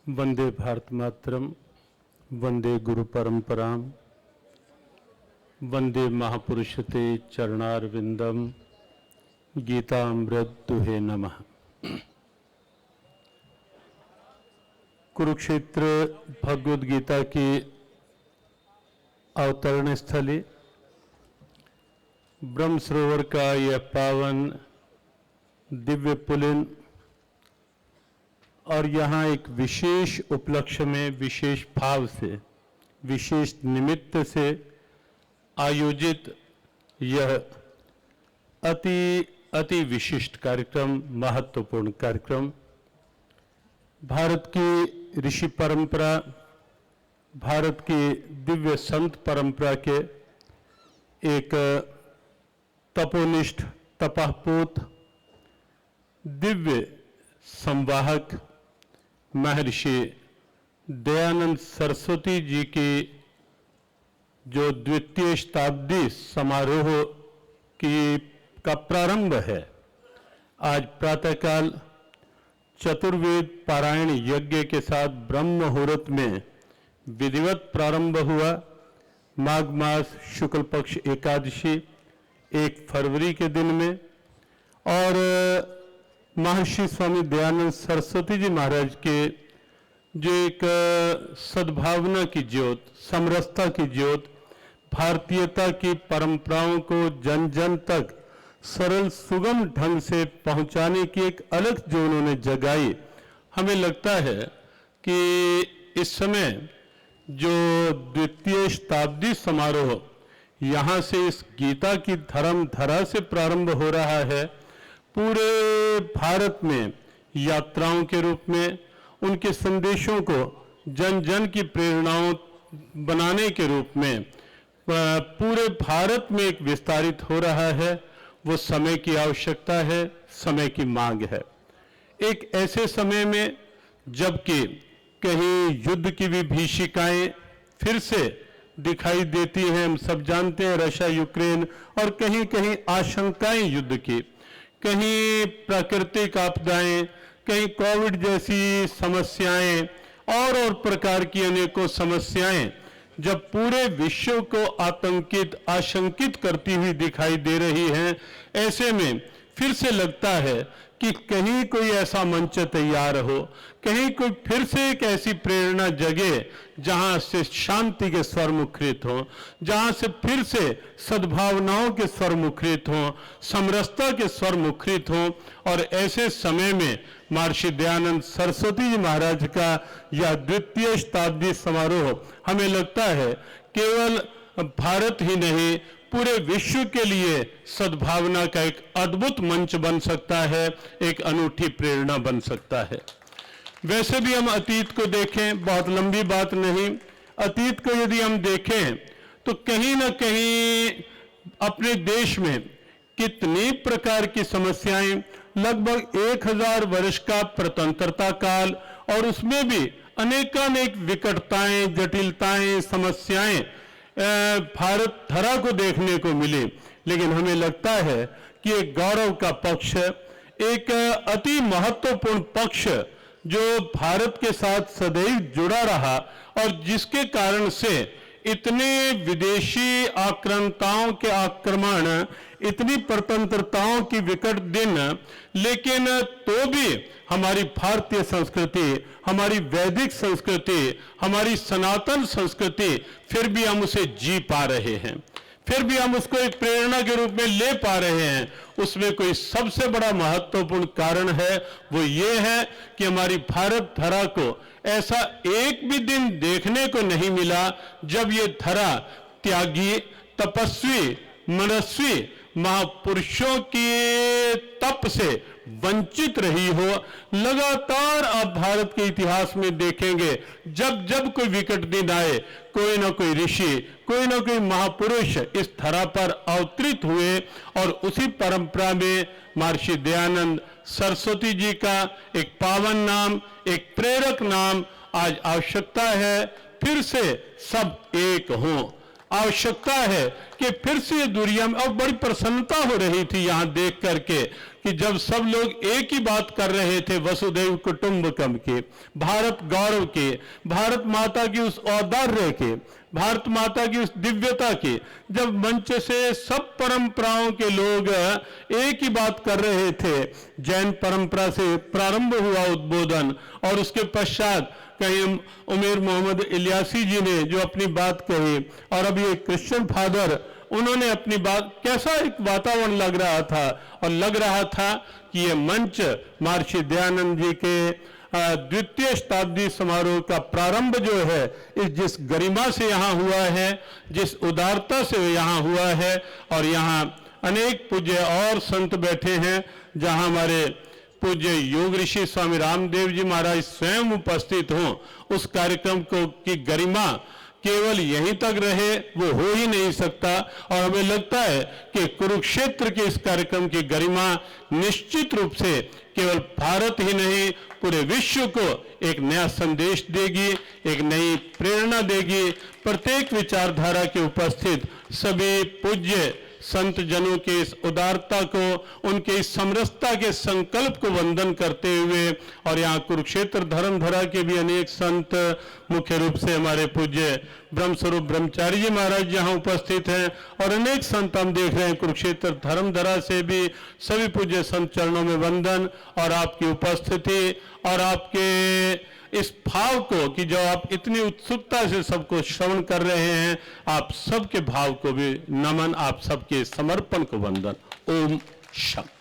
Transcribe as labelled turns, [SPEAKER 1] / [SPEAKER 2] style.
[SPEAKER 1] वंदे भारत मातरम, वंदे गुरु परंपराम, वंदे महापुरुषते चरणारविंदम, गीतामृत दुहे नमः। कुरुक्षेत्र भगवद गीता की अवतरण स्थली ब्रह्म सरोवर का यह पावन दिव्य पुलिन और यहाँ एक विशेष उपलक्ष्य में, विशेष भाव से, विशेष निमित्त से आयोजित यह अति विशिष्ट कार्यक्रम, महत्वपूर्ण कार्यक्रम भारत की ऋषि परंपरा, भारत की दिव्य संत परंपरा के एक तपोनिष्ठ, तपःपूत, दिव्य संवाहक महर्षि दयानंद सरस्वती जी की जो द्वितीय शताब्दी समारोह का प्रारंभ है। आज प्रातःकाल चतुर्वेद पारायण यज्ञ के साथ ब्रह्म मुहूर्त में विधिवत प्रारंभ हुआ। माघ मास शुक्ल पक्ष एकादशी 1 फरवरी के दिन में, और महर्षि स्वामी दयानंद सरस्वती जी महाराज के जो एक सद्भावना की ज्योत, समरसता की ज्योत, भारतीयता की परंपराओं को जन जन तक सरल सुगम ढंग से पहुंचाने की एक अलग जो उन्होंने जगाई, हमें लगता है कि इस समय जो द्वितीय शताब्दी समारोह यहाँ से इस गीता की धर्म धरा से प्रारंभ हो रहा है, पूरे भारत में यात्राओं के रूप में, उनके संदेशों को जन जन की प्रेरणाओं बनाने के रूप में पूरे भारत में एक विस्तारित हो रहा है। वो समय की आवश्यकता है, समय की मांग है। एक ऐसे समय में जबकि कहीं युद्ध की विभीषिकाएं फिर से दिखाई देती हैं, हम सब जानते हैं, रशिया यूक्रेन, और कहीं कहीं आशंकाएं युद्ध की, कहीं प्राकृतिक आपदाएं, कहीं कोविड जैसी समस्याएं और प्रकार की अनेकों समस्याएं जब पूरे विश्व को आतंकित, आशंकित करती हुई दिखाई दे रही हैं, ऐसे में फिर से लगता है कि कहीं कोई ऐसा मंच तैयार हो, कहीं कोई फिर से एक ऐसी प्रेरणा जगे जहां से शांति के स्वर मुखरित हों, जहां से फिर से सद्भावनाओं के स्वर मुखरित हों, समरसता के स्वर मुखरित हों। और ऐसे समय में महर्षि दयानंद सरस्वती जी महाराज का यह द्वितीय शताब्दी समारोह हमें लगता है केवल भारत ही नहीं, पूरे विश्व के लिए सद्भावना का एक अद्भुत मंच बन सकता है, एक अनूठी प्रेरणा बन सकता है। वैसे भी हम अतीत को देखें, बहुत लंबी बात नहीं, अतीत को यदि हम देखें तो कहीं ना कहीं अपने देश में कितनी प्रकार की समस्याएं, लगभग 1000 वर्ष का स्वतंत्रता काल, और उसमें भी अनेकानेक विकटताएं, जटिलताएं, समस्याएं भारत धरा को देखने को मिली। लेकिन हमें लगता है कि एक गौरव का पक्ष, एक अति महत्वपूर्ण पक्ष जो भारत के साथ सदैव जुड़ा रहा और जिसके कारण से इतने विदेशी आक्रांताओं के आक्रमण, इतनी स्वतंत्रताओं की विकट दिन, लेकिन तो भी हमारी भारतीय संस्कृति, हमारी वैदिक संस्कृति, हमारी सनातन संस्कृति, फिर भी हम उसे जी पा रहे हैं, फिर भी हम उसको एक प्रेरणा के रूप में ले पा रहे हैं। उसमें कोई सबसे बड़ा महत्वपूर्ण कारण है, वो ये है कि हमारी भारत धरा को ऐसा एक भी दिन देखने को नहीं मिला जब ये धरा त्यागी, तपस्वी, मनस्वी महापुरुषों के तप से वंचित रही हो। लगातार आप भारत के इतिहास में देखेंगे, जब जब कोई विकट दिन आए, कोई ना कोई ऋषि, कोई ना कोई महापुरुष इस धरा पर अवतरित हुए, और उसी परंपरा में महर्षि दयानंद सरस्वती जी का एक पावन नाम, एक प्रेरक नाम आज आवश्यकता है फिर से सब एक हों। आवश्यकता है कि फिर से दुनिया में, और बड़ी प्रसन्नता हो रही थी यहाँ देख करके कि जब सब लोग एक ही बात कर रहे थे वसुधैव कुटुंबकम के, भारत गौरव के, भारत माता की उस औदार्य के, भारत माता की उस दिव्यता की, जब मंच से सब परंपराओं के लोग एक ही बात कर रहे थे, जैन परंपरा से प्रारंभ हुआ उद्बोधन और उसके पश्चात कहीं उमेर मोहम्मद इलियासी जी ने जो अपनी बात कही और अभी एक क्रिश्चियन फादर उन्होंने अपनी बात, कैसा एक वातावरण लग रहा था और लग रहा था कि ये मंच महर्षि दयानंद जी के द्वितीय शताब्दी समारोह का प्रारंभ जो है इस जिस गरिमा से यहाँ हुआ है, जिस उदारता से यहाँ हुआ है और यहाँ अनेक पूज्य और संत बैठे हैं, जहाँ हमारे पूज्य योग ऋषि स्वामी रामदेव जी महाराज स्वयं उपस्थित हों, उस कार्यक्रम को की गरिमा केवल यहीं तक रहे वो हो ही नहीं सकता। और हमें लगता है कि कुरुक्षेत्र के इस कार्यक्रम की गरिमा निश्चित रूप से केवल भारत ही नहीं पूरे विश्व को एक नया संदेश देगी, एक नई प्रेरणा देगी। प्रत्येक विचारधारा के उपस्थित सभी पूज्य संत जनों के इस उदारता को, उनके इस समरसता के संकल्प को वंदन करते हुए, और यहाँ कुरुक्षेत्र धर्मधरा के भी अनेक संत, मुख्य रूप से हमारे पूज्य ब्रह्मस्वरूप ब्रह्मचारी जी महाराज यहाँ उपस्थित हैं और अनेक संत हम देख रहे हैं कुरुक्षेत्र धर्मधरा से भी, सभी पूज्य संत चरणों में वंदन और आपकी उपस्थिति और आपके इस भाव को कि जो आप इतनी उत्सुकता से सबको श्रवण कर रहे हैं, आप सबके भाव को भी नमन, आप सबके समर्पण को वंदन। ओम शांति।